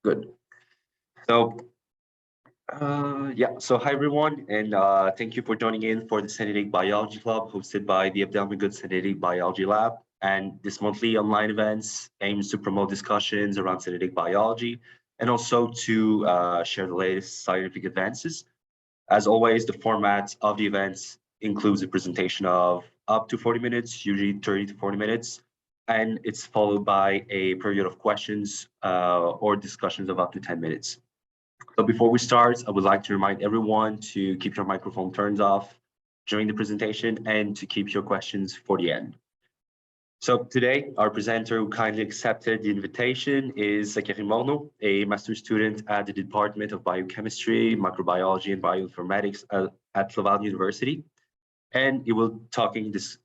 Good. So, so hi everyone, and thank you for joining in for the Synthetic Biology Club hosted by the Abdel-Mawgoud Synthetic Biology Lab. And this monthly online events aims to promote discussions around synthetic biology and also to share the latest scientific advances. As always, the format of the events includes a presentation of up to 40 minutes, usually 30 to 40 minutes, and it's followed by a period of questions or discussions of up to 10 minutes. So before we start, I would like to remind everyone to keep your microphone turned off during the presentation and to keep your questions for the end. So today, our presenter who kindly accepted the invitation is Morneau, a master's student at the Department of Biochemistry, Microbiology, and Bioinformatics at Laval University. And he will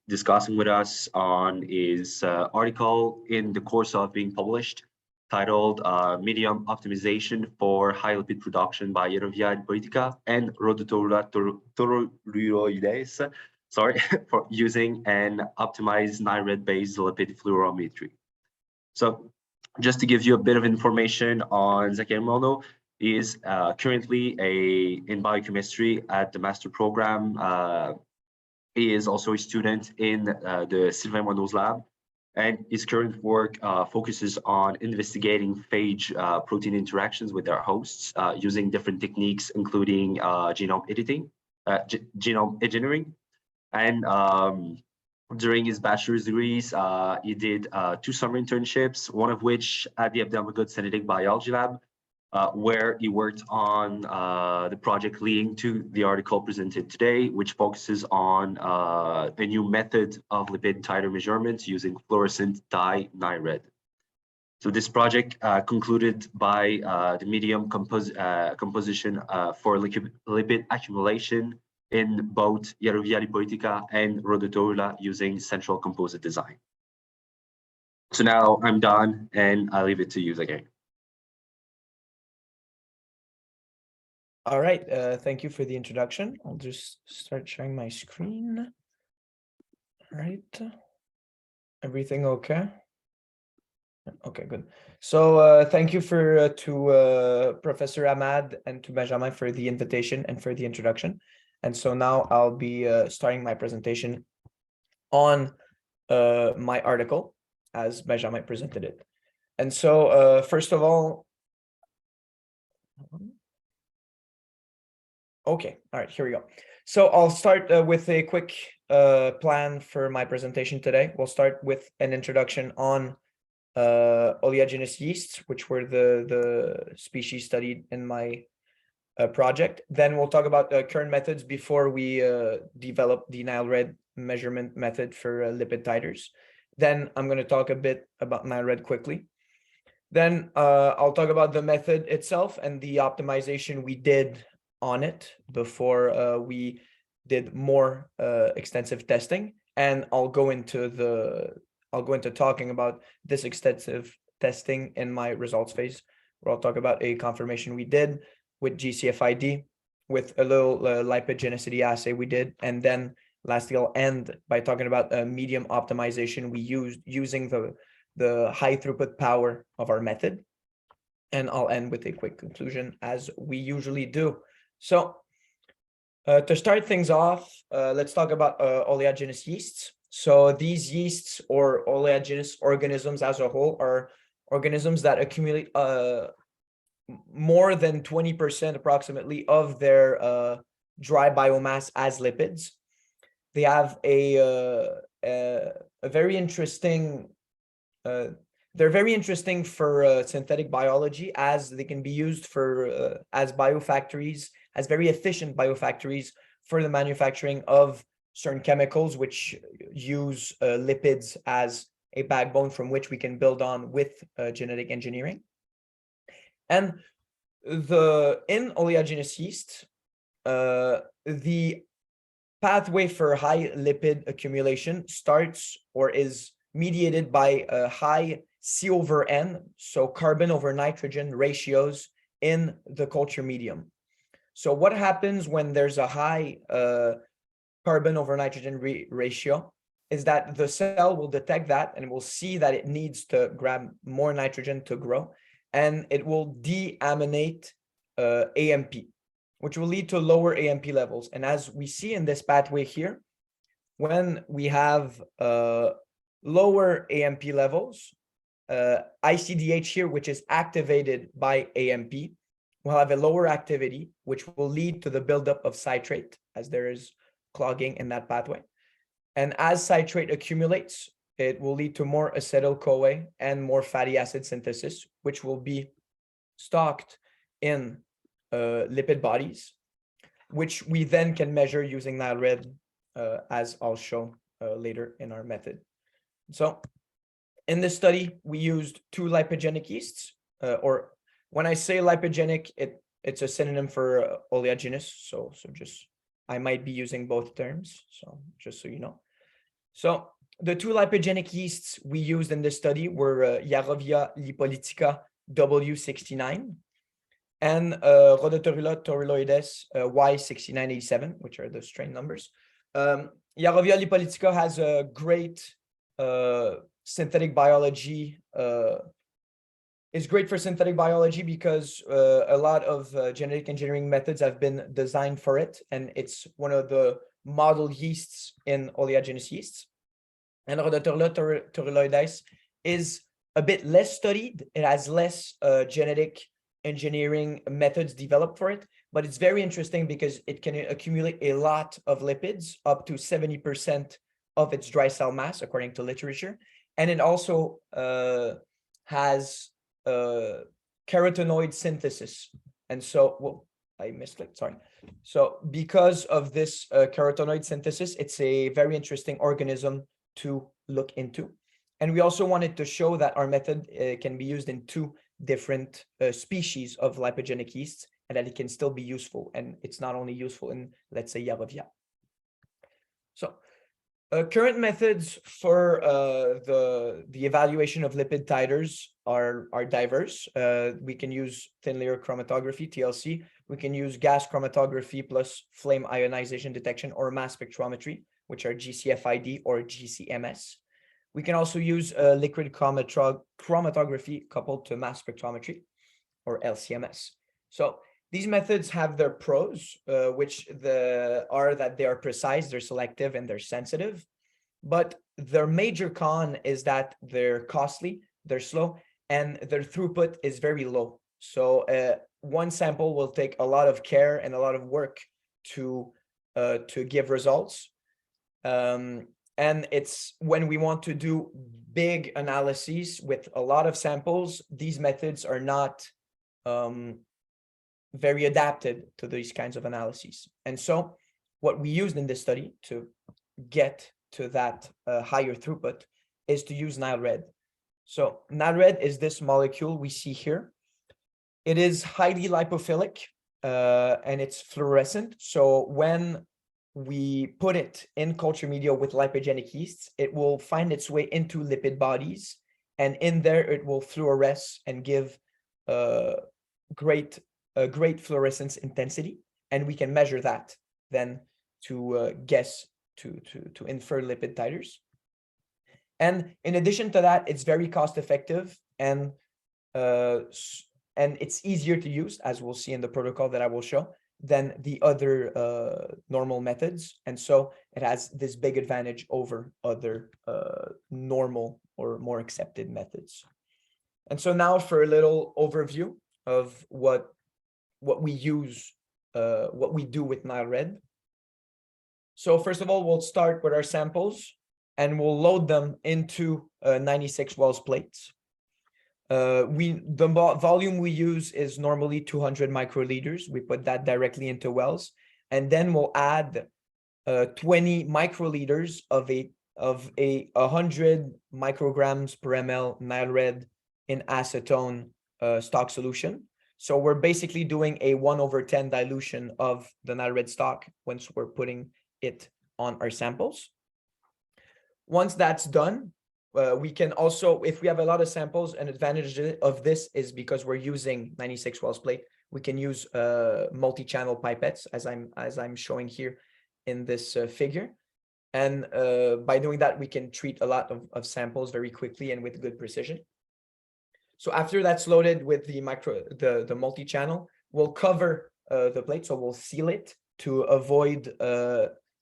discussing with us on his article in the course of being published, titled Medium Optimization for High Lipid Production by Yarrowia, lipolytica, and Rhodotorula toruloides, sorry, for using an optimized Nile Red-based lipid fluorometry. So just to give you a bit of information on Morneau, he is currently in biochemistry at the master program. He is also a student in the Sylvain Morneau's lab, and his current work focuses on investigating phage protein interactions with their hosts using different techniques, including genome editing, genome engineering. And during his bachelor's degrees, he did 2 summer internships, one of which at the Abdel-Mawgoud Synthetic Biology Lab, where he worked on the project leading to the article presented today, which focuses on a new method of lipid titer measurements using fluorescent dye Nile Red. So this project concluded by the medium composition for lipid accumulation in both Yarrowia lipolytica and Rhodotorula using central composite design. So now I'm done, and I leave it to you again. All right, thank you for the introduction. I'll just start sharing my screen. All right, everything okay? Okay, good. So thank you to Professor Ahmad and to Benjamin for the invitation and for the introduction. And so now I'll be starting my presentation on my article as Benjamin presented it. And so first of all, okay, all right, here we go. So I'll start with a quick plan for my presentation today. We'll start with an introduction on oleaginous yeasts, which were the species studied in my project. Then we'll talk about current methods before we develop the Nile Red measurement method for lipid titers. Then I'm going to talk a bit about Nile Red quickly. Then I'll talk about the method itself and the optimization we did on it before we did more extensive testing. And I'll go into talking about this extensive testing in my results phase, where I'll talk about a confirmation we did with GC-FID, with a little lipogenicity assay we did, and then lastly I'll end by talking about a medium optimization we used using the high throughput power of our method, and I'll end with a quick conclusion as we usually do. So to start things off, let's talk about oleaginous yeasts. So these yeasts, or oleaginous organisms as a whole, are organisms that accumulate more than 20% approximately of their dry biomass as lipids. They have a very interesting, they're very interesting for synthetic biology, as they can be used for as biofactories, as very efficient biofactories for the manufacturing of certain chemicals, which use lipids as a backbone from which we can build on with genetic engineering. And in oleaginous yeast, the pathway for high lipid accumulation starts or is mediated by a high C/N, so carbon over nitrogen ratios in the culture medium. So what happens when there's a high carbon over nitrogen ratio is that the cell will detect that and will see that it needs to grab more nitrogen to grow. and it will deaminate AMP, which will lead to lower AMP levels. And as we see in this pathway here, when we have lower AMP levels, ICDH here, which is activated by AMP, will have a lower activity, which will lead to the buildup of citrate as there is clogging in that pathway. And as citrate accumulates, it will lead to more acetyl-CoA and more fatty acid synthesis, which will be stocked in lipid bodies, which we then can measure using Nile Red, as I'll show later in our method. So in this study, we used 2 lipogenic yeasts, or when I say lipogenic, it's a synonym for oleaginous. So just, I might be using both terms, so just so you know. So the 2 lipogenic yeasts we used in this study were Yarrowia lipolytica W69 and Rhodotorula toruloides Y-6987, which are the strain numbers. Yarrowia lipolytica has a great synthetic biology, is great for synthetic biology because a lot of genetic engineering methods have been designed for it, and it's one of the model yeasts in oleaginous yeasts. And Rhodotorula toruloides is a bit less studied. It has less genetic engineering methods developed for it, but it's very interesting because it can accumulate a lot of lipids, up to 70% of its dry cell mass, according to literature. And it also has carotenoid synthesis. And so, well, I misclicked, sorry. So because of this carotenoid synthesis, it's a very interesting organism to look into. And we also wanted to show that our method can be used in 2 different species of lipogenic yeasts, and that it can still be useful. And it's not only useful in, let's say, Yarrowia. So current methods for the evaluation of lipid titers are diverse. We can use thin layer chromatography, TLC. We can use gas chromatography plus flame ionization detection or mass spectrometry, which are GC-FID or GC-MS. We can also use liquid chromatography coupled to mass spectrometry or LCMS. So these methods have their pros, which are that they are precise, they're selective, and they're sensitive. But their major con is that they're costly, they're slow, and their throughput is very low. So one sample will take a lot of care and a lot of work to give results. And it's when we want to do big analyses with a lot of samples, these methods are not very adapted to these kinds of analyses. And so what we used in this study to get to that higher throughput is to use Nile Red. So Nile Red is this molecule we see here. It is highly lipophilic and it's fluorescent. So when we put it in culture media with lipogenic yeasts, it will find its way into lipid bodies, and in there it will fluoresce and give great fluorescence intensity, and we can measure that then to guess to infer lipid titers. And in addition to that, it's very cost effective and it's easier to use, as we'll see in the protocol that I will show, than the other normal methods. And so it has this big advantage over other normal or more accepted methods. And so now for a little overview of what we use, what we do with Nile Red. So first of all, we'll start with our samples and we'll load them into 96 Wells plates. The volume we use is normally 200 microliters. We put that directly into wells, and then we'll add 20 microliters of a 100 micrograms per ml Nile Red in acetone stock solution. So we're basically doing a 1/10 dilution of the Nile Red stock once we're putting it on our samples. Once that's done, we can also, if we have a lot of samples, an advantage of this is because we're using 96 Wells plate, we can use multi-channel pipettes, as I'm showing here in this figure. And by doing that, we can treat a lot of samples very quickly and with good precision. So after that's loaded with the multi-channel, we'll cover the plate. So we'll seal it to avoid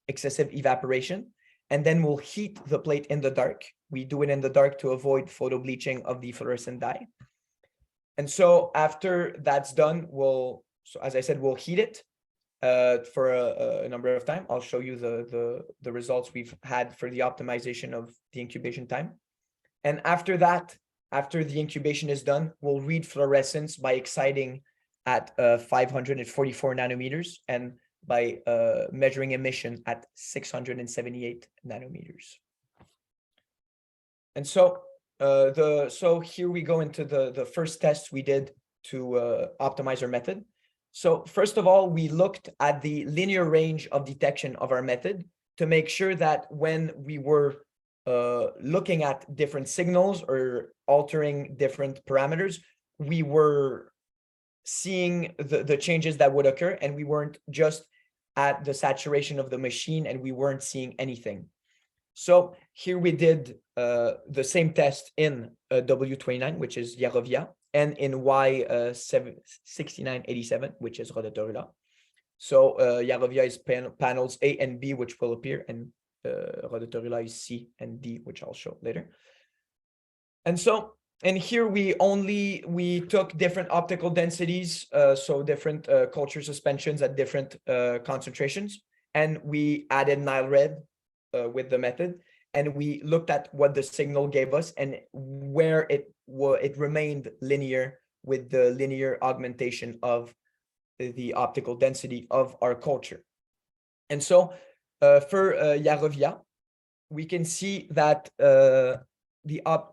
excessive evaporation. And then we'll heat the plate in the dark. We do it in the dark to avoid photo bleaching of the fluorescent dye. And so after that's done, so as I said, we'll heat it for a number of time. I'll show you the results we've had for the optimization of the incubation time. And after that, after the incubation is done, we'll read fluorescence by exciting at 544 nanometers and by measuring emission at 678 nanometers. And so so here we go into the first test we did to optimize our method. So first of all, we looked at the linear range of detection of our method to make sure that when we were looking at different signals or altering different parameters, we were seeing the changes that would occur, and we weren't just at the saturation of the machine and we weren't seeing anything. So here we did the same test in W29, which is Yarrowia, and in Y-6987, which is Rhodotorula. So Yarrowia is panels A and B, which will appear, and Rhodotorula is C and D, which I'll show later. And so, and here we took different optical densities, so different culture suspensions at different concentrations, and we added Nile Red with the method, and we looked at what the signal gave us and where it remained linear with the linear augmentation of the optical density of our culture. And so for Yarrowia, we can see that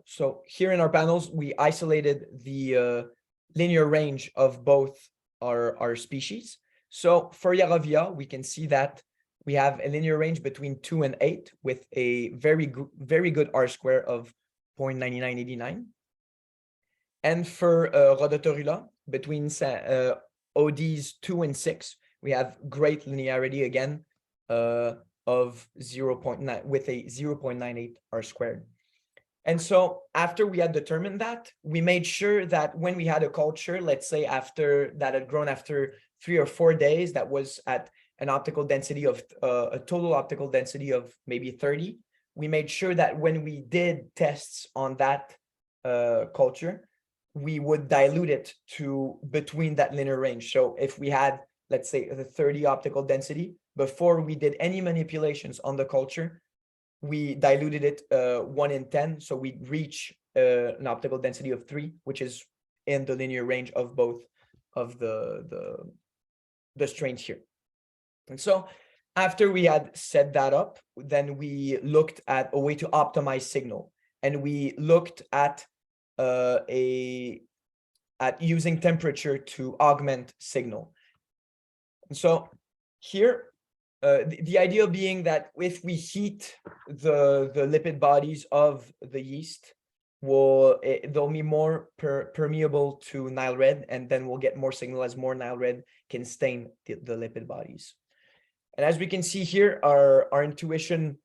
so here in our panels, we isolated the linear range of both our species. So for Yarrowia, we can see that we have a linear range between 2 and 8 with a very good R-square of 0.9989. And for Rhodotorula, between ODs 2 and 6, we have great linearity again of 0.9 with a 0.98 R-squared. And so after we had determined that, we made sure that when we had a culture, let's say after that had grown after 3 or 4 days, that was at an optical density of a total optical density of maybe 30, we made sure that when we did tests on that culture, we would dilute it to between that linear range. So if we had, let's say, the 30 optical density, before we did any manipulations on the culture, we diluted it 1 in 10. So we reach an optical density of 3, which is in the linear range of both of the strains here. And so after we had set that up, then we looked at a way to optimize signal, and we looked at using temperature to augment signal. And so here, the idea being that if we heat the lipid bodies of the yeast, they'll be more permeable to Nile Red, and then we'll get more signal as more Nile Red can stain the lipid bodies. And as we can see here, our intuition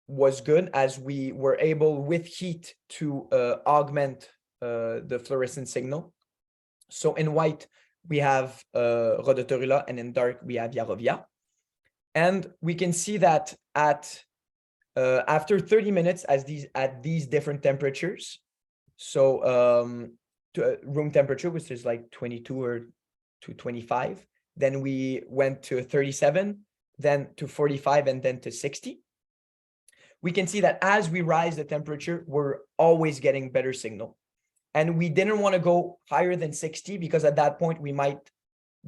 was good, as we were able with heat to augment the fluorescent signal. So in white, we have Rhodotorula, and in dark, we have Yarrowia. And we can see that after 30 minutes at these different temperatures, so to room temperature, which is like 22 or to 25, then we went to 37, then to 45, and then to 60. We can see that as we rise the temperature, we're always getting better signal. And we didn't want to go higher than 60 because at that point we might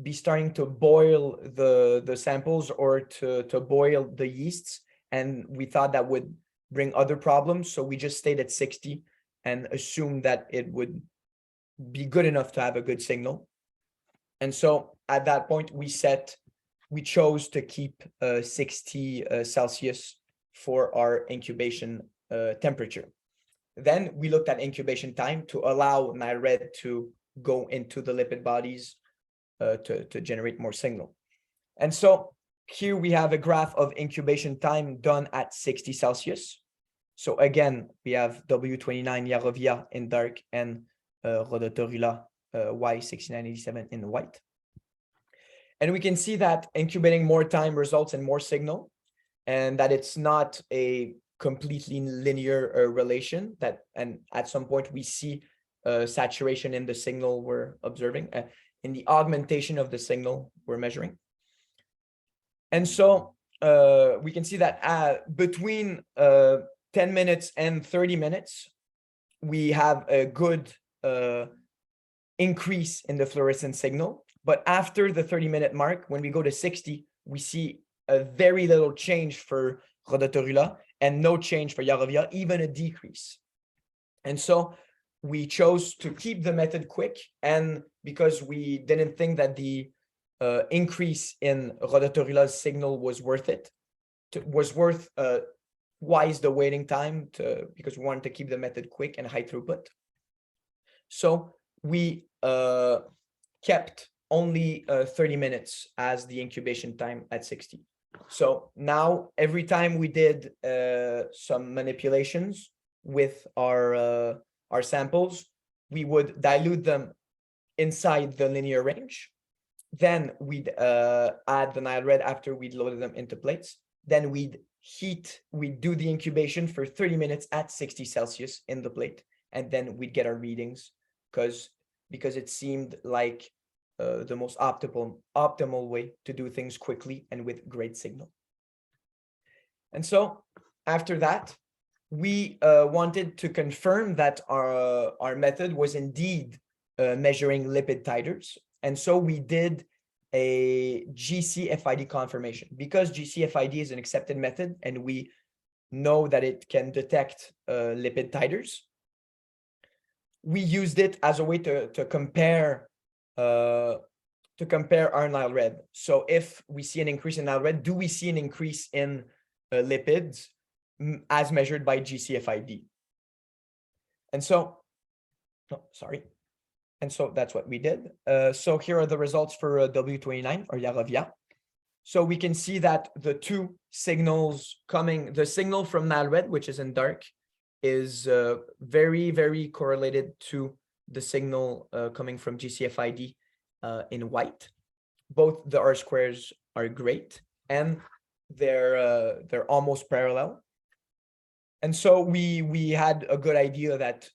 be starting to boil the samples or to boil the yeasts. And we thought that would bring other problems. So we just stayed at 60 and assumed that it would be good enough to have a good signal. And so at that point, we chose to keep 60 Celsius for our incubation temperature. Then we looked at incubation time to allow Nile Red to go into the lipid bodies to generate more signal. And so here we have a graph of incubation time done at 60 Celsius. So again, we have W29 Yarrowia in dark and Rhodotorula Y-6987 in white. And we can see that incubating more time results in more signal, and that it's not a completely linear relation, and at some point we see saturation in the signal we're observing, in the augmentation of the signal we're measuring. And so we can see that between 10 minutes and 30 minutes, we have a good increase in the fluorescent signal. But after the 30-minute mark, when we go to 60, we see a very little change for Rhodotorula and no change for Yarrowia, even a decrease. And so we chose to keep the method quick, and because we didn't think that the increase in Rhodotorula's signal was worth it, worth twice the waiting time, because we wanted to keep the method quick and high throughput. So we kept only 30 minutes as the incubation time at 60. So now every time we did some manipulations with our samples, we would dilute them inside the linear range. Then we'd add the Nile Red after we'd loaded them into plates. Then we'd do the incubation for 30 minutes at 60 Celsius in the plate. And then we'd get our readings because it seemed like the most optimal way to do things quickly and with great signal. And so after that, we wanted to confirm that our method was indeed measuring lipid titers. And so we did a GC-FID confirmation. Because GC-FID is an accepted method and we know that it can detect lipid titers, we used it as a way to compare our Nile Red. So if we see an increase in Nile Red, do we see an increase in lipids as measured by GC-FID? And so, And so that's what we did. So here are the results for W29 or Yarrowia. So we can see that the two signals the signal from Nile Red, which is in dark, is very, very correlated to the signal coming from GC-FID in white. Both the R squares are great, and they're almost parallel. And so we had a good idea that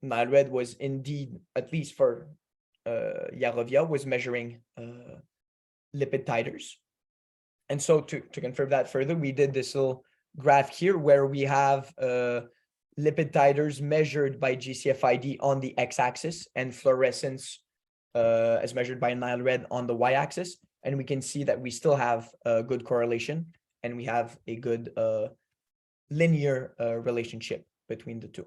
Nile Red was indeed, at least for Yarrowia, was measuring lipid titers. And so to confirm that further, we did this little graph here where we have lipid titers measured by GC-FID on the x-axis and fluorescence as measured by Nile Red on the y-axis. And we can see that we still have a good correlation and we have a good linear relationship between the two.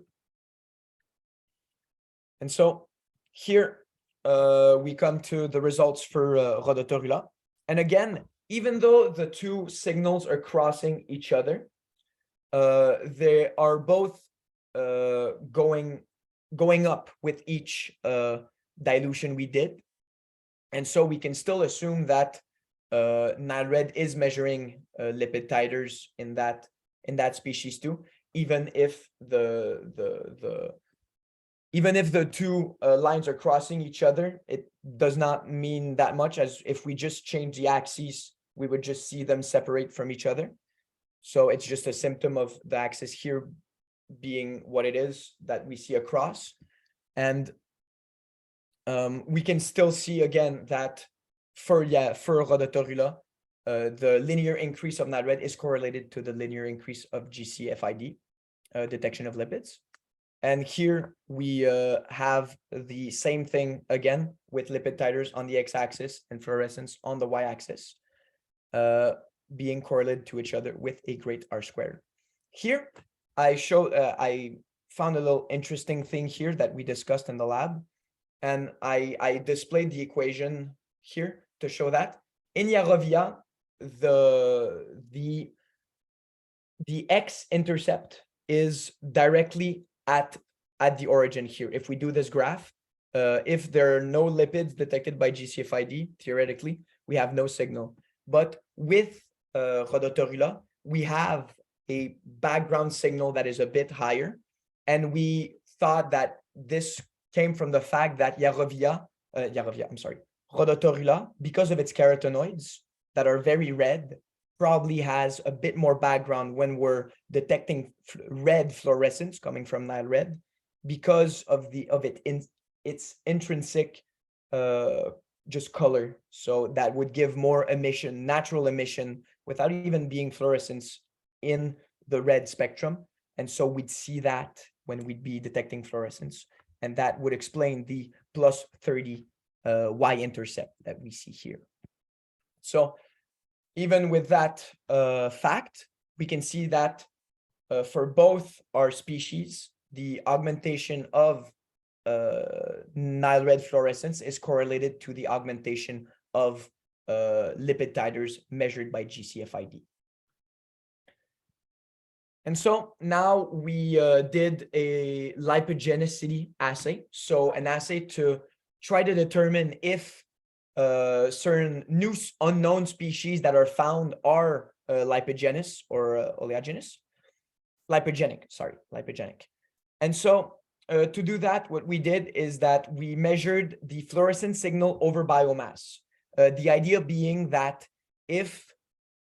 And so here we come to the results for Rhodotorula. And again, even though the two signals are crossing each other, they are both going up with each dilution we did. And so we can still assume that Nile Red is measuring lipid titers in that species too, even if the two lines are crossing each other. It does not mean that much, as if we just change the axes, we would just see them separate from each other. So it's just a symptom of the axis here being what it is that we see across. And we can still see again that for Rhodotorula, the linear increase of Nile Red is correlated to the linear increase of GC-FID, detection of lipids. And here we have the same thing again with lipid titers on the x-axis and fluorescence on the y-axis, being correlated to each other with a great R squared. Here I found a little interesting thing here that we discussed in the lab, and I displayed the equation here to show that in Yarrowia the x-intercept is directly at the origin here. If we do this graph, if there are no lipids detected by GC-FID, theoretically, we have no signal. But with Rhodotorula, we have a background signal that is a bit higher. And we thought that this came from the fact that Rhodotorula, because of its carotenoids that are very red, probably has a bit more background when we're detecting red fluorescence coming from Nile red, because of its intrinsic just color. So that would give more emission, natural emission, without even being fluorescence in the red spectrum. And so we'd see that when we'd be detecting fluorescence, and that would explain the plus 30 y-intercept that we see here. So even with that fact, we can see that for both our species, the augmentation of Nile red fluorescence is correlated to the augmentation of lipid titers measured by GC-FID. And so now we did a lipogenicity assay. So an assay to try to determine if certain new unknown species that are found are lipogenous or oleaginous. Lipogenic. And so to do that, what we did is that we measured the fluorescence signal over biomass. The idea being that if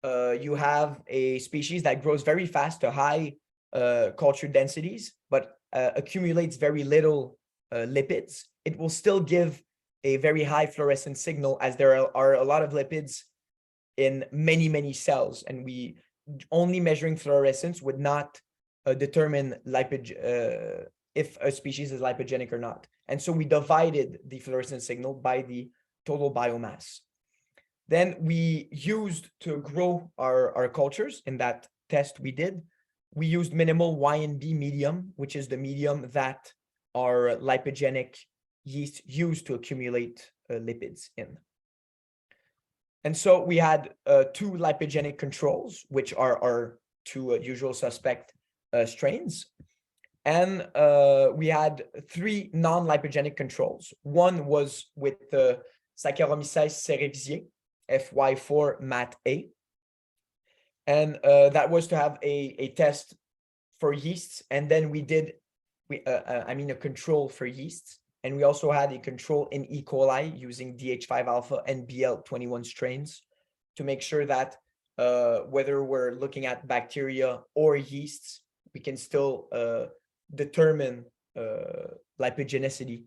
you have a species that grows very fast to high culture densities, but accumulates very little lipids, it will still give a very high fluorescence signal, as there are a lot of lipids in many cells, and we only measuring fluorescence would not determine if a species is lipogenic or not. And so we divided the fluorescence signal by the total biomass. Then we used, to grow our cultures in that test we did, we used minimal Y&B medium, which is the medium that our lipogenic yeast use to accumulate lipids in. And so we had two lipogenic controls, which are our two usual suspect strains. And we had three non-lipogenic controls. One was with the Saccharomyces cerevisiae, FY4 MAT-A. And that was to have a test for yeasts. And then we did, a control for yeasts. And we also had a control in E. coli using DH5 alpha and BL21 strains to make sure that whether we're looking at bacteria or yeasts, we can still determine lipogenicity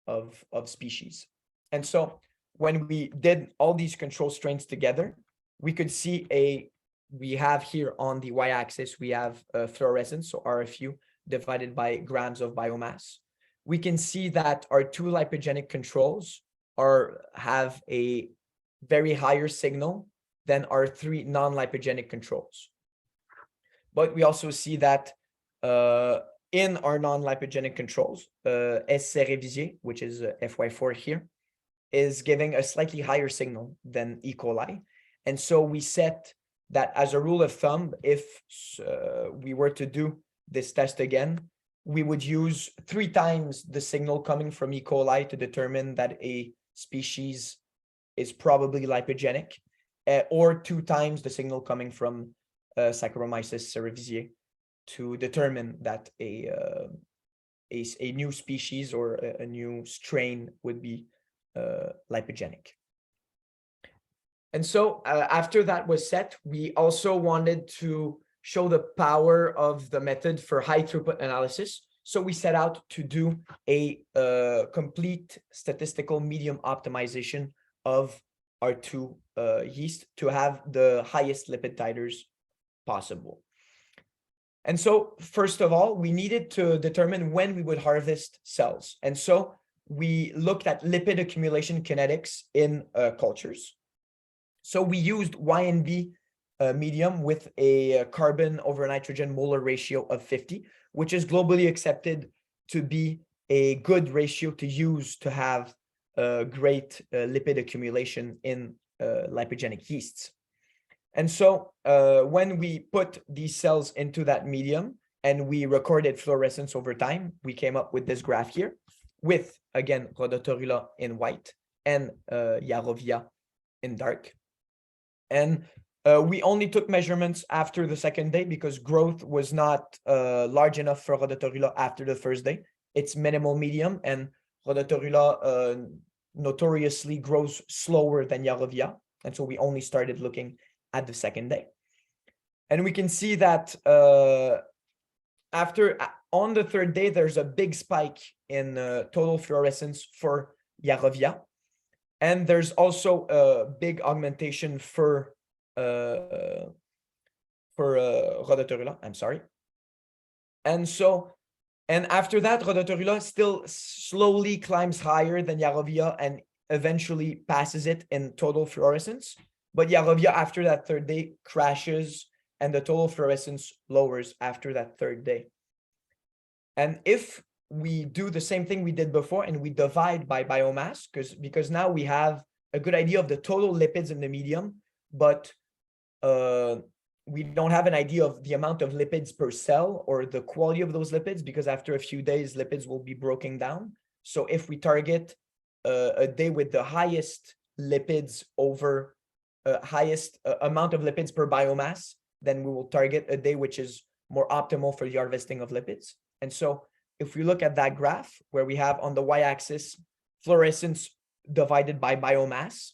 of species. And so when we did all these control strains together, we could see we have here on the y-axis, we have fluorescence, so RFU, divided by grams of biomass. We can see that our two lipogenic controls have a very higher signal than our three non-lipogenic controls. But we also see that in our non-lipogenic controls, S. cerevisiae, which is FY4 here, is giving a slightly higher signal than E. coli. And so we set that as a rule of thumb, if we were to do this test again, we would use 3 times the signal coming from E. coli to determine that a species is probably lipogenic, or 2 times the signal coming from Saccharomyces cerevisiae to determine that a new species or a new strain would be lipogenic. And so after that was set, we also wanted to show the power of the method for high throughput analysis. So we set out to do a complete statistical medium optimization of our 2 yeast to have the highest lipid titers possible. And so first of all, we needed to determine when we would harvest cells. And so we looked at lipid accumulation kinetics in cultures. So we used Y&B medium with a carbon over nitrogen molar ratio of 50, which is globally accepted to be a good ratio to use to have great lipid accumulation in lipogenic yeasts. And so when we put these cells into that medium and we recorded fluorescence over time, we came up with this graph here with, again, Rhodotorula in white and Yarrowia in dark. And we only took measurements after the second day because growth was not large enough for Rhodotorula after the first day. It's minimal medium, and Rhodotorula notoriously grows slower than Yarrowia. And so we only started looking at the second day. And we can see that on the third day, there's a big spike in total fluorescence for Yarrowia. And there's also a big augmentation for Rhodotorula, I'm sorry. And after that, Rhodotorula still slowly climbs higher than Yarrowia and eventually passes it in total fluorescence. But Yarrowia, after that third day, crashes and the total fluorescence lowers after that third day. And if we do the same thing we did before and we divide by biomass, because now we have a good idea of the total lipids in the medium, but we don't have an idea of the amount of lipids per cell or the quality of those lipids, because after a few days, lipids will be broken down. So if we target a day with the highest lipids over highest amount of lipids per biomass, then we will target a day which is more optimal for the harvesting of lipids. And so if we look at that graph where we have on the y-axis fluorescence divided by biomass,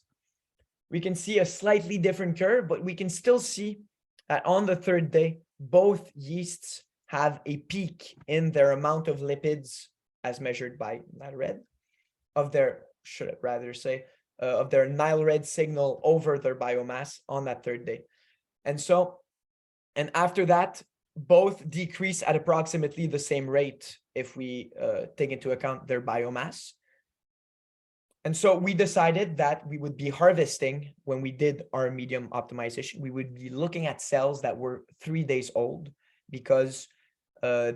we can see a slightly different curve, but we can still see that on the third day, both yeasts have a peak in their amount of lipids as measured by Nile Red of their, should I rather say, of their Nile Red signal over their biomass on that third day. And after that, both decrease at approximately the same rate if we take into account their biomass. And so we decided that we would be harvesting, when we did our medium optimization, we would be looking at cells that were 3 days old, because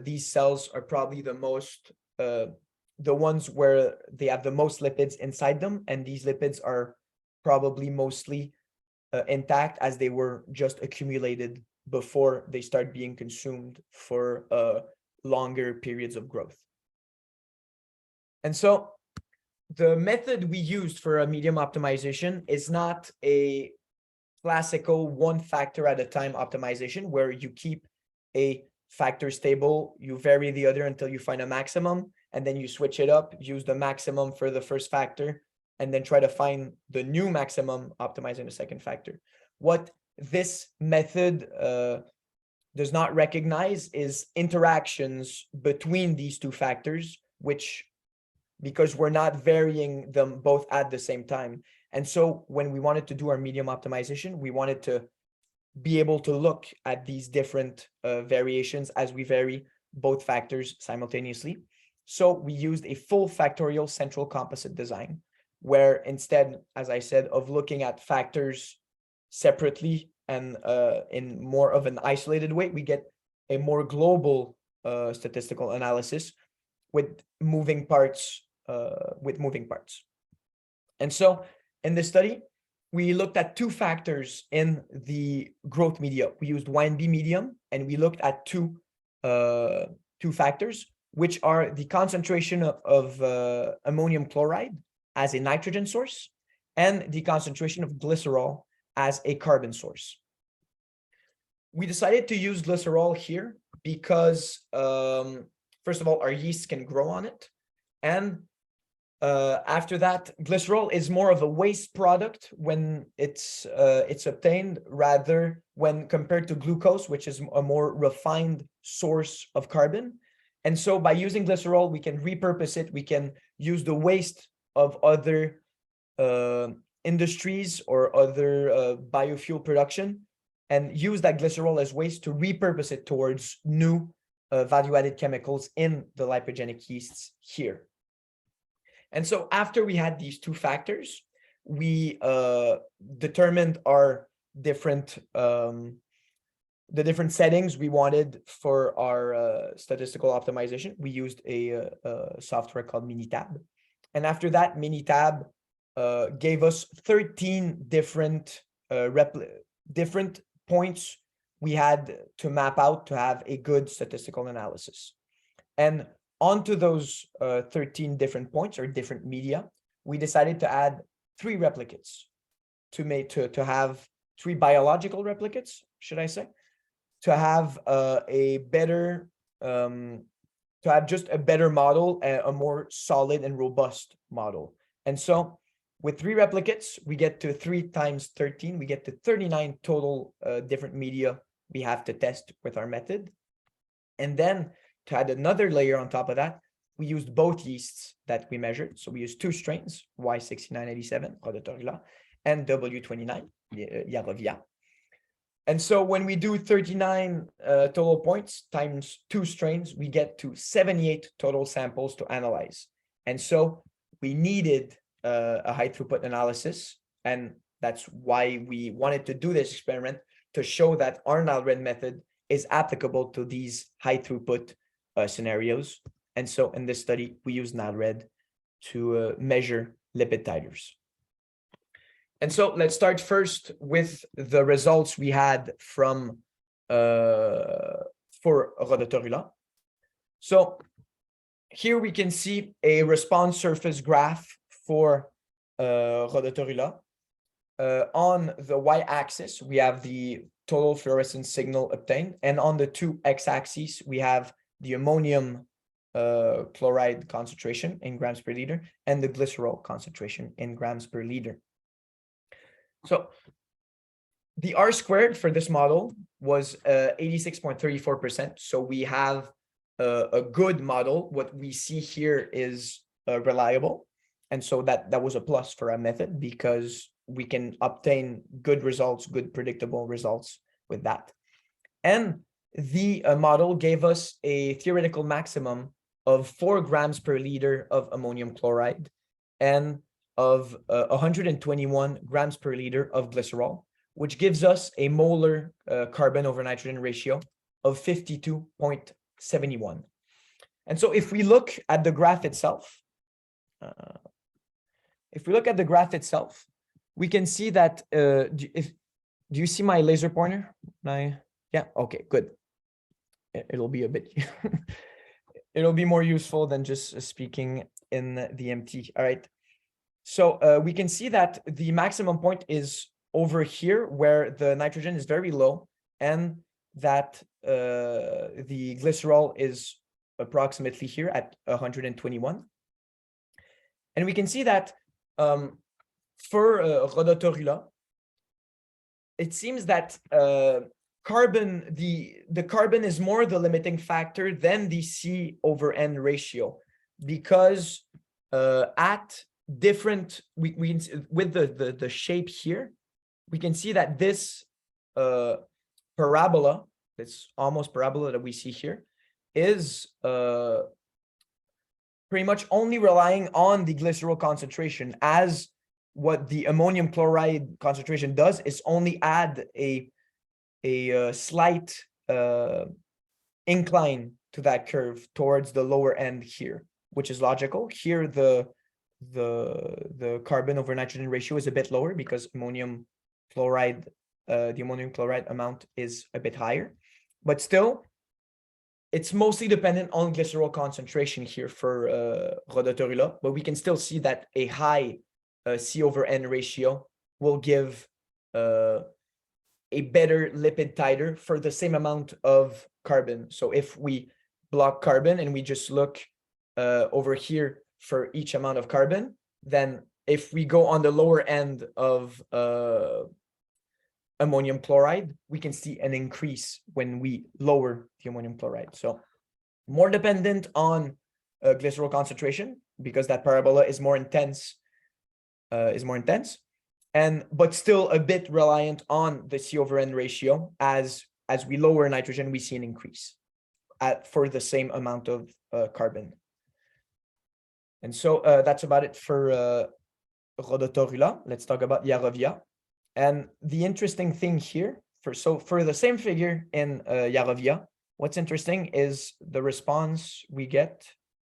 these cells are probably the ones where they have the most lipids inside them. And these lipids are probably mostly intact, as they were just accumulated before they start being consumed for longer periods of growth. And so the method we used for a medium optimization is not a classical one factor at a time optimization, where you keep a factor stable, you vary the other until you find a maximum, and then you switch it up, use the maximum for the first factor, and then try to find the new maximum optimizing the second factor. What this method does not recognize is interactions between these two factors, because we're not varying them both at the same time. And so when we wanted to do our medium optimization, we wanted to be able to look at these different variations as we vary both factors simultaneously. So we used a full factorial central composite design, where instead, as I said, of looking at factors separately and in more of an isolated way, we get a more global statistical analysis with moving parts. And so in this study, we looked at two factors in the growth media. We used Y&B medium, and we looked at two factors, which are the concentration of ammonium chloride as a nitrogen source and the concentration of glycerol as a carbon source. We decided to use glycerol here because, first of all, our yeast can grow on it. And after that, glycerol is more of a waste product when it's obtained, rather when compared to glucose, which is a more refined source of carbon. And so by using glycerol, we can repurpose it. We can use the waste of other industries or other biofuel production and use that glycerol as waste to repurpose it towards new value-added chemicals in the lipogenic yeasts here. And so after we had these two factors, we determined our different the different settings we wanted for our statistical optimization. We used a software called Minitab. And after that, Minitab gave us 13 different points we had to map out to have a good statistical analysis. And onto those 13 different points or different media, we decided to add 3 replicates to have 3 biological replicates, should I say, to have a better have just a better model, a more solid and robust model. And so with 3 replicates, we get to 3 times 13, we get to 39 total different media we have to test with our method. And then to add another layer on top of that, we used both yeasts that we measured. So we used 2 strains, Y-6987, Rhodotorula, and W-29, Yarrowia. And so when we do 39 total points times 2 strains, we get to 78 total samples to analyze. And so we needed a high throughput analysis. And that's why we wanted to do this experiment, to show that our Nile Red method is applicable to these high throughput scenarios. And so in this study, we used Nile Red to measure lipid titers. And so let's start first with the results we had from for Rhodotorula. So here we can see a response surface graph for Rhodotorula. On the y-axis, we have the total fluorescence signal obtained, and on the 2 x-axes, we have the ammonium chloride concentration in grams per liter and the glycerol concentration in grams per liter. So the R squared for this model was 86.34%. So we have a good model. What we see here is reliable. And so that was a plus for our method, because we can obtain good results, good predictable results with that. And the model gave us a theoretical maximum of 4 grams per liter of ammonium chloride and of 121 grams per liter of glycerol, which gives us a molar carbon over nitrogen ratio of 52.71. And so if we look at the graph itself, we can see that, do you see my laser pointer? Yeah, okay, good. It'll be a bit, it'll be more useful than just speaking in the MT. All right. So we can see that the maximum point is over here, where the nitrogen is very low, and that the glycerol is approximately here at 121. And we can see that for Rhodotorula, it seems that carbon, the carbon is more the limiting factor than the C/N ratio, because at different, with the shape here, we can see that this parabola, this almost parabola that we see here, is pretty much only relying on the glycerol concentration, as what the ammonium chloride concentration does is only add a slight incline to that curve towards the lower end here, which is logical. Here the carbon over nitrogen ratio is a bit lower because ammonium chloride, the ammonium chloride amount is a bit higher, but still it's mostly dependent on glycerol concentration here for Rhodotorula, but we can still see that a high C/N ratio will give a better lipid titer for the same amount of carbon. So if we block carbon and we just look over here for each amount of carbon, then if we go on the lower end of ammonium chloride, we can see an increase when we lower the ammonium chloride. So more dependent on glycerol concentration, because that parabola is more intense, but still a bit reliant on the C/N ratio. As we lower nitrogen, we see an increase for the same amount of carbon. And so that's about it for Rhodotorula. Let's talk about Yarrowia. And the interesting thing here, for the same figure in Yarrowia, what's interesting is the response we get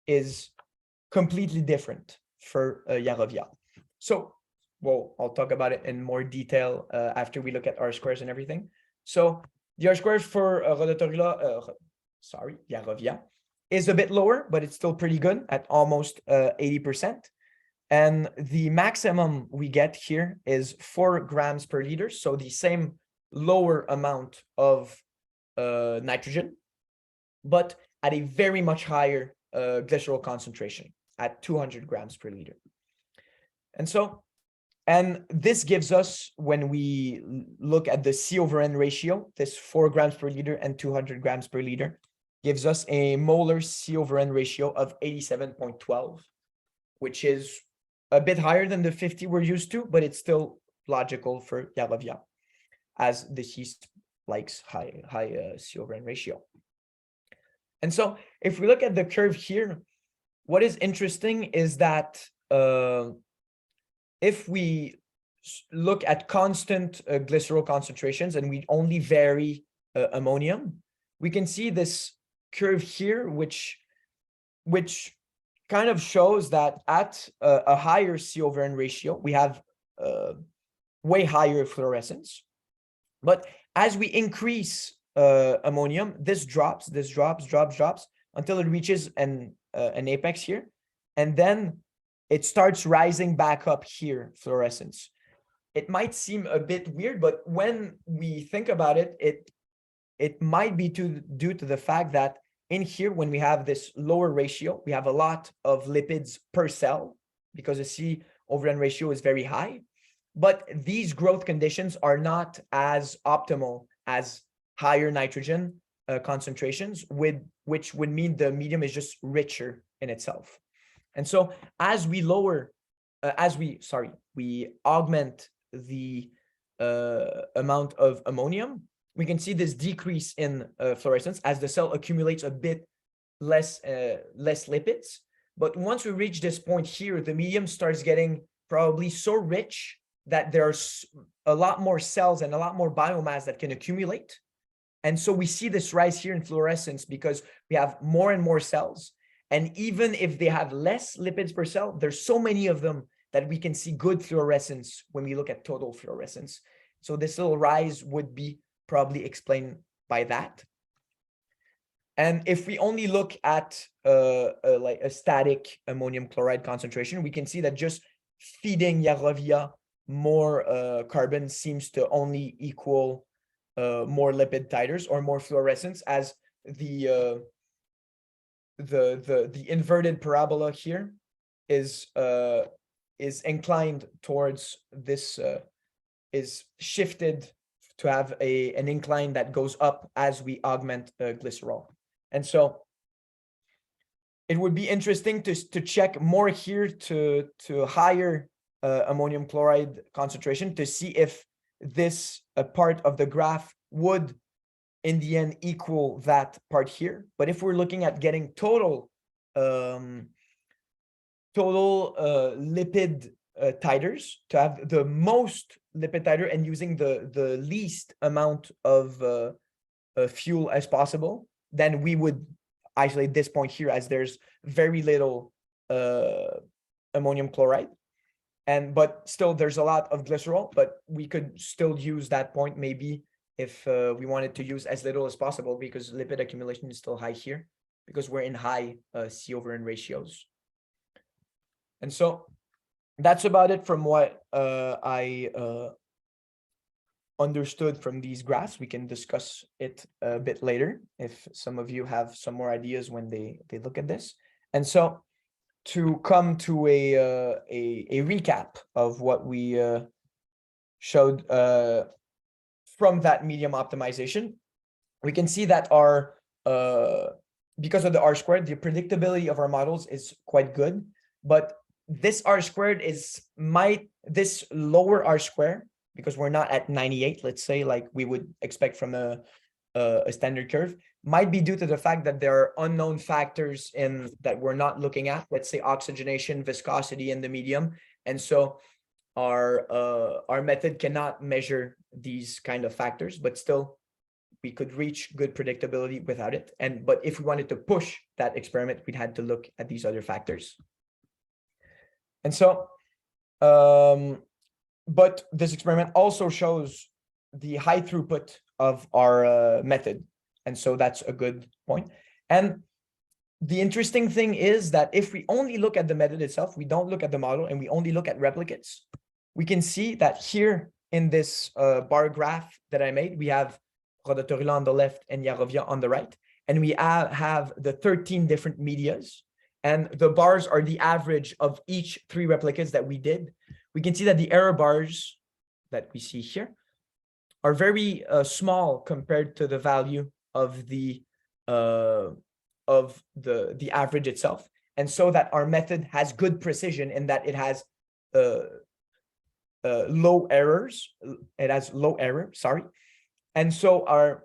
is completely different for Yarrowia. So, well, I'll talk about it in more detail after we look at R squares and everything. So the R squares for Yarrowia is a bit lower, but it's still pretty good at almost 80%. And the maximum we get here is 4 grams per liter. So the same lower amount of nitrogen, but at a very much higher glycerol concentration at 200 grams per liter. And this gives us, when we look at the C/N ratio, this 4 grams per liter and 200 grams per liter, gives us a molar C/N ratio of 87.12, which is a bit higher than the 50 we're used to, but it's still logical for Yarrowia, as the yeast likes high C/N ratio. And so if we look at the curve here, what is interesting is that if we look at constant glycerol concentrations and we only vary ammonium, we can see this curve here, which kind of shows that at a higher C/N ratio, we have way higher fluorescence. But as we increase ammonium, this drops until it reaches an apex here. And then it starts rising back up here, fluorescence. It might seem a bit weird, but when we think about it, it might be due to the fact that in here, when we have this lower ratio, we have a lot of lipids per cell because the C/N ratio is very high. But these growth conditions are not as optimal as higher nitrogen concentrations, which would mean the medium is just richer in itself. And so as we augment the amount of ammonium, we can see this decrease in fluorescence as the cell accumulates a bit less lipids. But once we reach this point here, the medium starts getting probably so rich that there's a lot more cells and a lot more biomass that can accumulate. And so we see this rise here in fluorescence because we have more and more cells. And even if they have less lipids per cell, there's so many of them that we can see good fluorescence when we look at total fluorescence. So this little rise would be probably explained by that. And if we only look at like a static ammonium chloride concentration, we can see that just feeding Yarrowia more carbon seems to only equal more lipid titers or more fluorescence, as the inverted parabola here is inclined towards this, is shifted to have an incline that goes up as we augment glycerol. And so it would be interesting to check more here to higher ammonium chloride concentration to see if this part of the graph would in the end equal that part here. But if we're looking at getting total lipid titers, to have the most lipid titer and using the least amount of fuel as possible, then we would isolate this point here as there's very little ammonium chloride. But still there's a lot of glycerol, but we could still use that point maybe if we wanted to use as little as possible, because lipid accumulation is still high here because we're in high C/N ratios. And so that's about it from what I understood from these graphs. We can discuss it a bit later if some of you have some more ideas when they look at this. And so to come to a recap of what we showed from that medium optimization, we can see that our because of the R-squared, the predictability of our models is quite good, but this R-squared is this lower R-square, because we're not at 98, let's say, like we would expect from a standard curve, might be due to the fact that there are unknown factors that we're not looking at, let's say oxygenation, viscosity in the medium. And so our method cannot measure these kind of factors, but still we could reach good predictability without it. But if we wanted to push that experiment, we'd had to look at these other factors. And so, but this experiment also shows the high throughput of our method. And so that's a good point. And the interesting thing is that if we only look at the method itself, we don't look at the model and we only look at replicates, we can see that here in this bar graph that I made, we have Rhodotorula on the left and Yarrowia on the right. and we have the 13 different medias, and the bars are the average of each 3 replicates that we did. We can see that the error bars that we see here are very small compared to the value of the average itself, and so that our method has good precision in that it has low errors. It has low error, sorry, and so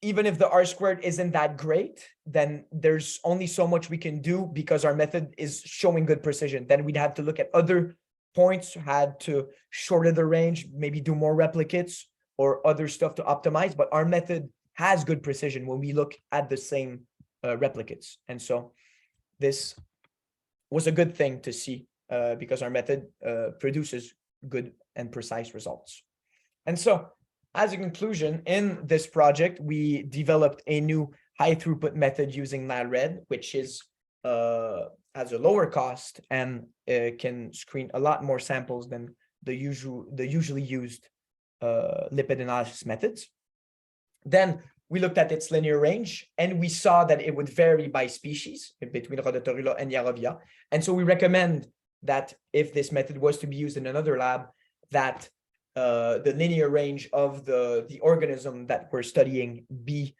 even if the R squared isn't that great, then there's only so much we can do because our method is showing good precision. Then we'd have to look at other points, had to shorten the range, maybe do more replicates or other stuff to optimize. But our method has good precision when we look at the same replicates. And so this was a good thing to see because our method produces good and precise results. And so, as a conclusion, in this project, we developed a new high throughput method using Nile Red, which is has a lower cost and can screen a lot more samples than the usually used lipid analysis methods. Then we looked at its linear range, and we saw that it would vary by species between Rhodotorula and Yarrowia. And so we recommend that if this method was to be used in another lab, that the linear range of the organism that we're studying be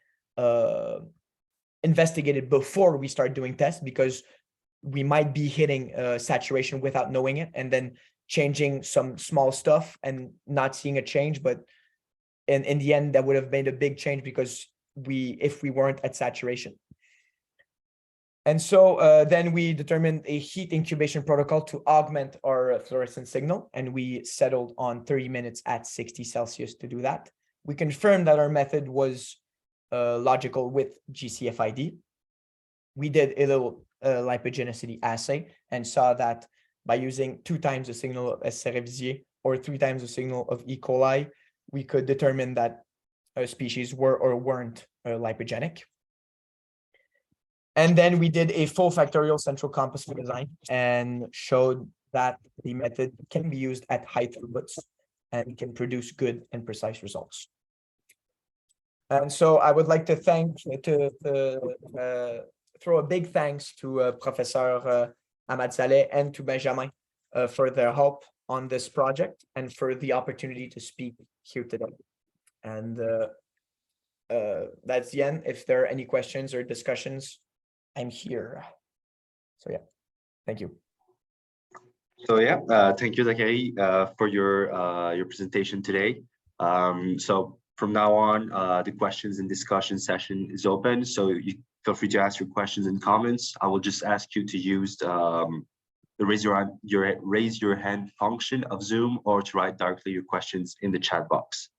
investigated before we start doing tests, because we might be hitting saturation without knowing it, and then changing some small stuff and not seeing a change. But in the end, that would have made a big change because if we weren't at saturation. And so then we determined a heat incubation protocol to augment our fluorescence signal, and we settled on 30 minutes at 60 Celsius to do that. We confirmed that our method was logical with GC-FID. We did a little lipogenicity assay and saw that by using 2 times the signal of S. cerevisiae or 3 times the signal of E. coli, we could determine that species were or weren't lipogenic. And then we did a full factorial central composite design and showed that the method can be used at high throughputs and can produce good and precise results. And so I would like to throw a big thanks to Professor Ahmad Saleh and to Benjamin for their help on this project and for the opportunity to speak here today. And that's the end. If there are any questions or discussions, I'm here. So yeah, thank you. So yeah, thank you, Zachary, for your presentation today. So from now on, the questions and discussion session is open. So you feel free to ask your questions and comments. I will just ask you to use the raise your hand function of Zoom, or to write directly your questions in the chat box.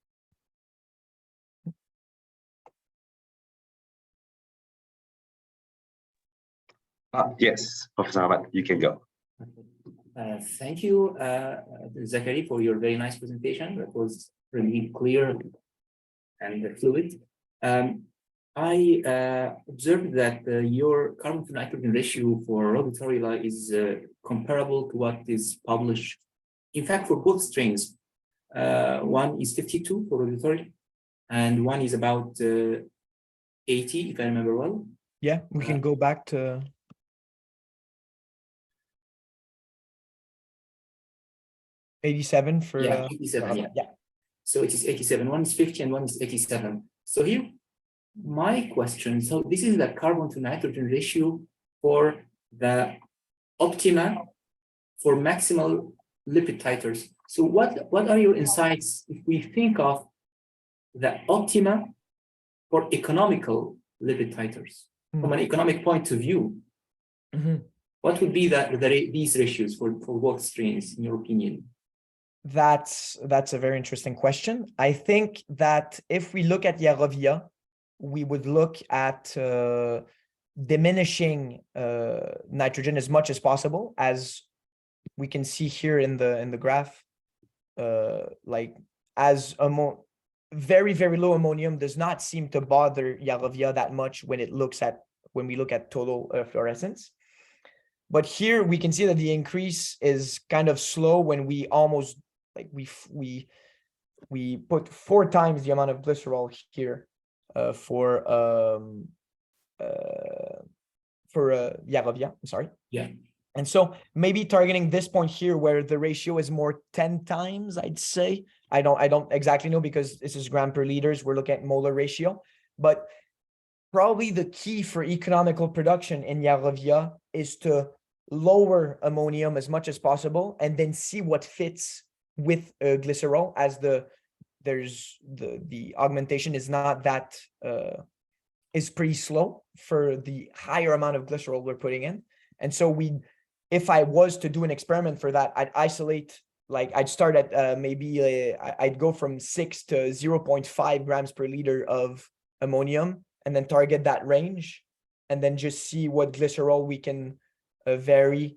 Yes, Professor Ahmad, you can go. Thank you, Zachary, for your very nice presentation. That was really clear and fluid. I observed that your carbon to nitrogen ratio for Rhodotorula is comparable to what is published. In fact, for both strains, one is 52 for Rhodotorula, and one is about 80, if I remember well. Yeah, we can go back to. '87 for 87, yeah. So it is 87. One is 50 and one is 87. So here, my question. So this is the carbon to nitrogen ratio for the optima for maximal lipid titers. So what are your insights if we think of the optima for economical lipid titers from an economic point of view? What would be these ratios for both strains, in your opinion? That's a very interesting question. I think that if we look at Yarrowia, we would look at diminishing nitrogen as much as possible, as we can see here in the graph. Like as very, very low ammonium does not seem to bother Yarrowia that much when we look at total fluorescence. But here we can see that the increase is kind of slow when we almost we put 4 times the amount of glycerol here for Yarrowia, I'm sorry. Yeah. And so maybe targeting this point here where the ratio is more 10 times, I'd say. I don't exactly know because this is gram per liters. We're looking at molar ratio, but probably the key for economical production in Yarrowia is to lower ammonium as much as possible and then see what fits with glycerol, as the augmentation is not that is pretty slow for the higher amount of glycerol we're putting in. And so if I was to do an experiment for that, I'd isolate, like I'd start at I'd go from 6 to 0.5 grams per liter of ammonium and then target that range and then just see what glycerol we can vary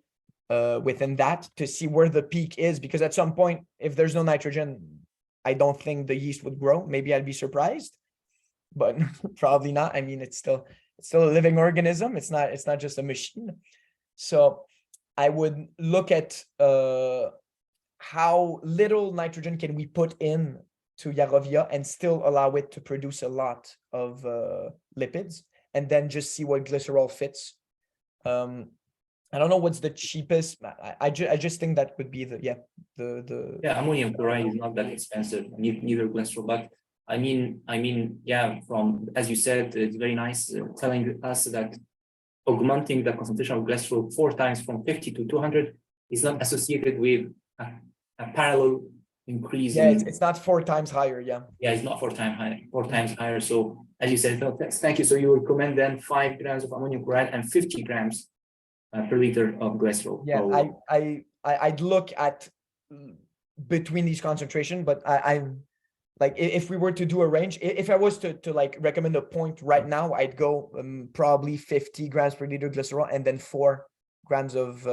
within that to see where the peak is. Because at some point, if there's no nitrogen, I don't think the yeast would grow. Maybe I'd be surprised, but probably not. I mean, it's still a living organism. It's not just a machine. So I would look at how little nitrogen can we put in to Yarrowia and still allow it to produce a lot of lipids, and then just see what glycerol fits. I don't know what's the cheapest. I just think that would be the ammonium chloride is not that expensive, neither glycerol, but I mean, yeah, from, as you said, it's very nice telling us that augmenting the concentration of glycerol 4 times from 50 to 200 is not associated with a parallel increase. Yeah, it's not 4 times higher. Yeah. Yeah, it's not 4 times higher. So as you said, thank you. So you recommend then 5 grams of ammonium chloride and 50 grams per liter of glycerol. Yeah, so, I'd look at between these concentration, but I'm like, if we were to do a range, if I was to like recommend a point right now, I'd go probably 50 grams per liter glycerol and then 4 grams of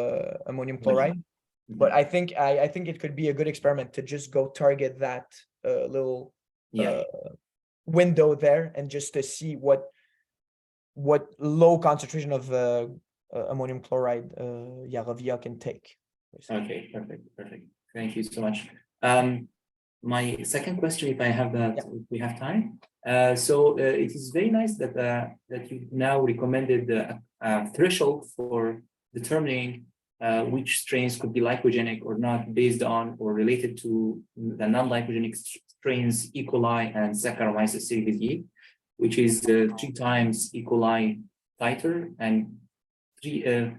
ammonium chloride. But I think it could be a good experiment to just go target that little window there and just to see what low concentration of ammonium chloride Yarrowia can take. Okay, perfect. Thank you so much. My second question, if I have that, if we have time. So it is very nice that you now recommended a threshold for determining which strains could be lipogenic or not, based on or related to the non-lipogenic strains E. coli and Saccharomyces cerevisiae, which is 3 times E. coli titer and 2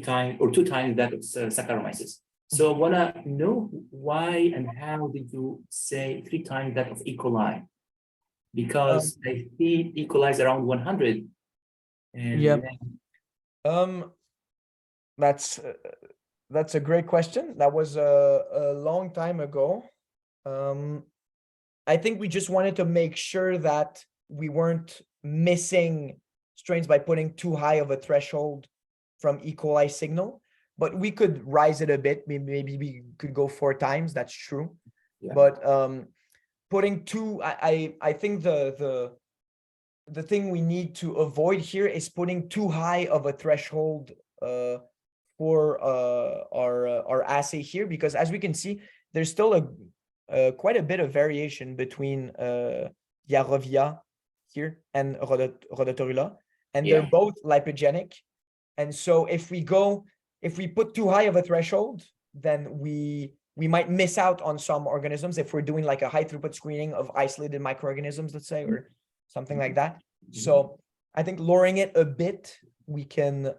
times that of Saccharomyces. So I want to know why and how did you say 3 times that of E. coli? Because I see E. coli is around 100. And that's a great question. That was a long time ago. I think we just wanted to make sure that we weren't missing strains by putting too high of a threshold from E. coli signal, but we could rise it a bit. Maybe we could go 4 times. That's true. Yeah. But putting 2, I think the thing we need to avoid here is putting too high of a threshold for our assay here, because as we can see, there's still quite a bit of variation between Yarrowia here and Rhodotorula, and they're both lipogenic. And so if we put too high of a threshold, then we might miss out on some organisms if we're doing like a high throughput screening of isolated microorganisms, let's say, or something like that. So I think lowering it a bit, we can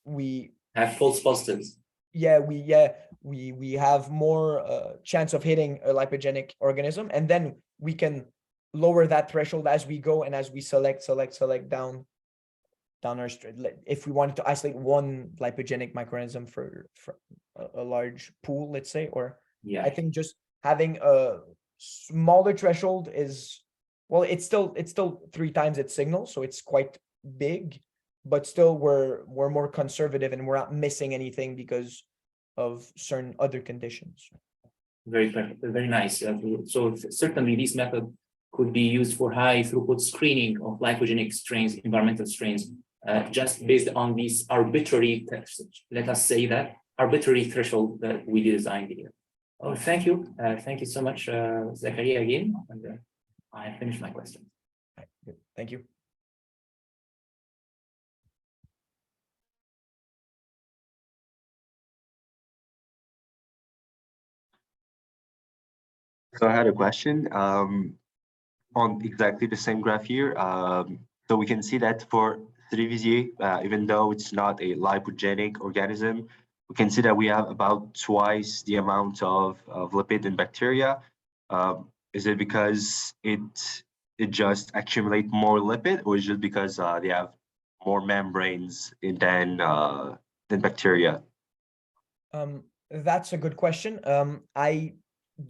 we have false positives. Yeah, we have more chance of hitting a lipogenic organism, and then we can lower that threshold as we go and as we select down our stream. If we wanted to isolate one lipogenic microorganism for a large pool, let's say, or I think just having a smaller threshold is, well, it's still 3 times its signal, so it's quite big, but still we're more conservative and we're not missing anything because of certain other conditions. Very perfect, very nice. So certainly this method could be used for high throughput screening of lipogenic strains, environmental strains, just based on these arbitrary, let us say that, arbitrary threshold that we designed here. Oh, thank you so much, Zakaria, again. And I finished my question. Thank you. So I had a question on exactly the same graph here. So we can see that for Cerevisiae, even though it's not a lipogenic organism, we can see that we have about twice the amount of lipid in bacteria. Is it because it just accumulate more lipid, or is it because they have more membranes than bacteria? That's a good question. I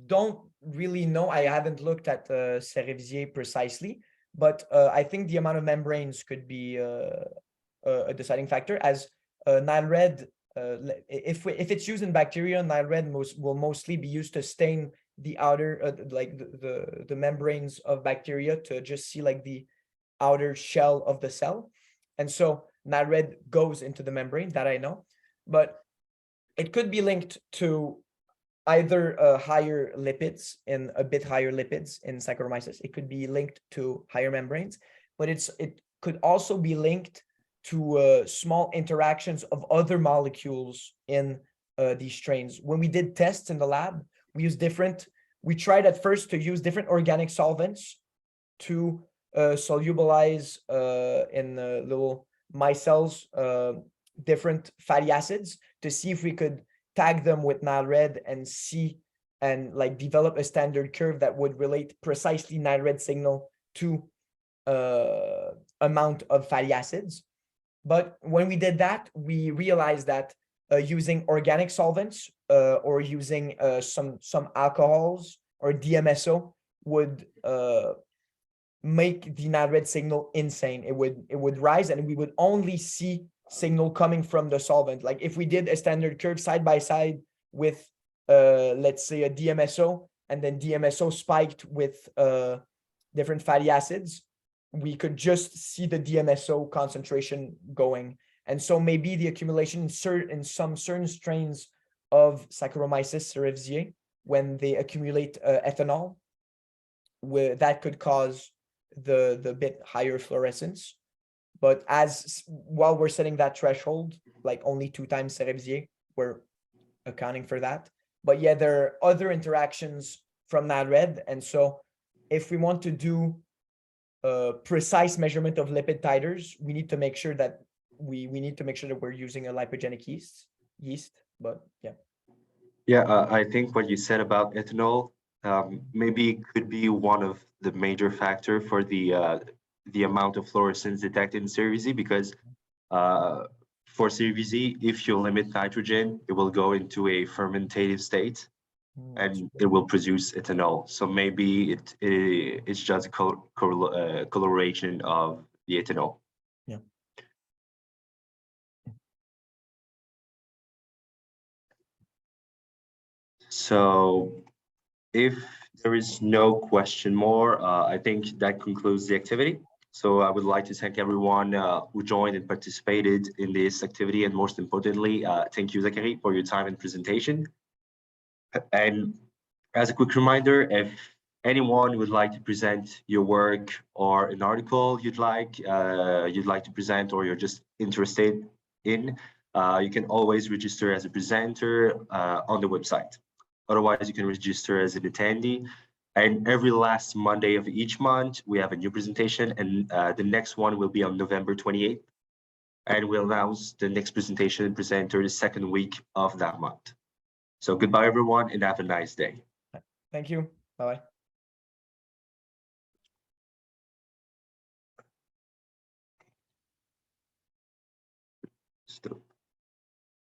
don't really know. I haven't looked at Cerevisiae precisely, but I think the amount of membranes could be a deciding factor. As Nile Red, if it's used in bacteria, Nile Red will mostly be used to stain the outer, like the membranes of bacteria, to just see like the outer shell of the cell, and so Nile Red goes into the membrane, that I know, but it could be linked to either higher lipids, in a bit higher lipids in Saccharomyces. It could be linked to higher membranes, but it could also be linked to small interactions of other molecules in these strains. When we did tests in the lab, we tried at first to use different organic solvents to solubilize in little micelles different fatty acids, to see if we could tag them with Nile Red and see and like develop a standard curve that would relate precisely Nile Red signal to amount of fatty acids. But when we did that, we realized that using organic solvents or using some alcohols or DMSO would make the Nile Red signal insane. It would rise, and we would only see signal coming from the solvent. Like if we did a standard curve side by side with let's say a DMSO, and then DMSO spiked with different fatty acids, we could just see the DMSO concentration going. And so maybe the accumulation in some certain strains of Saccharomyces cerevisiae, when they accumulate ethanol, that could cause the bit higher fluorescence. But while we're setting that threshold, like only 2 times Cerevisiae, we're accounting for that. But yeah, there are other interactions from Nile Red, and so if we want to do a precise measurement of lipid titers, we need to make sure that we're using a lipogenic yeast. But Yeah, I think what you said about ethanol maybe could be one of the major factor for the amount of fluorescence detected in Cerevisiae, because for Cerevisiae, if you limit nitrogen, it will go into a fermentative state and it will produce ethanol. So maybe it's just a coloration of the ethanol. Yeah. So if there is no question more, I think that concludes the activity. So I would like to thank everyone who joined and participated in this activity, and most importantly, thank you, Zachary, for your time and presentation. And as a quick reminder, if anyone would like to present your work or an article you'd like to present, or you're just interested in, you can always register as a presenter on the website. Otherwise, you can register as an attendee. And every last Monday of each month, we have a new presentation, and the next one will be on November 28th. And we'll announce the next presentation and presenter the second week of that month. So goodbye, everyone, and have a nice day. Thank you. Bye-bye. Stop.